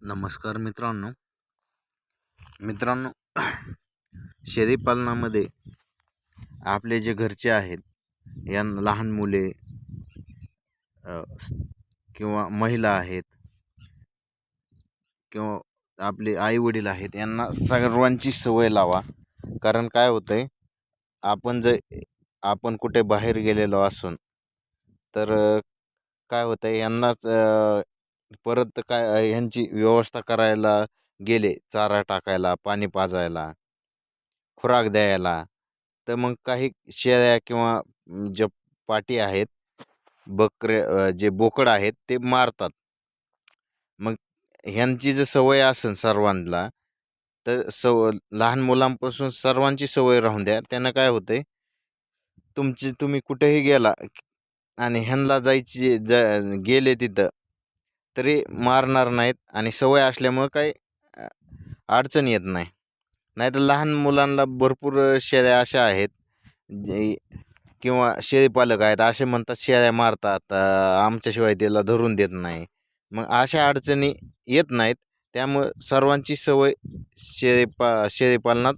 नमस्कार मित्रांनो शेळीपालनामध्ये आपले जे घरचे आहेत यांना लहान मुले किंवा महिला आहेत किंवा आपले आई वडील आहेत यांना सर्वांची सवय लावा. कारण काय होतंय, आपण कुठे बाहेर गेलेलो असून तर काय होतंय यांनाच परत काय ह्यांची व्यवस्था करायला गेले, चारा टाकायला, पाणी पाजायला, खुराक द्यायला, तर मग काही शेळ्या किंवा जे पाटी आहेत, जे बोकड आहेत ते मारतात. मग ह्यांची जर सवय असेल सर्वांना, तर लहान मुलांपासून सर्वांची सवय राहून द्या. त्यानं काय होतंय, तुम्ही कुठेही गेला आणि ह्यांना गेले तिथं तरी मारणार नाहीत आणि सवय असल्यामुळं काही अडचण येत नाही. नाहीतर लहान मुलांना भरपूर शेळ्या अशा आहेत जे किंवा शेळीपालक आहेत असे म्हणतात, शेळ्या मारतात, आमच्याशिवाय त्याला धरून देत नाही. मग अशा अडचणी येत नाहीत. त्यामुळं सर्वांची सवय शेळीपालनात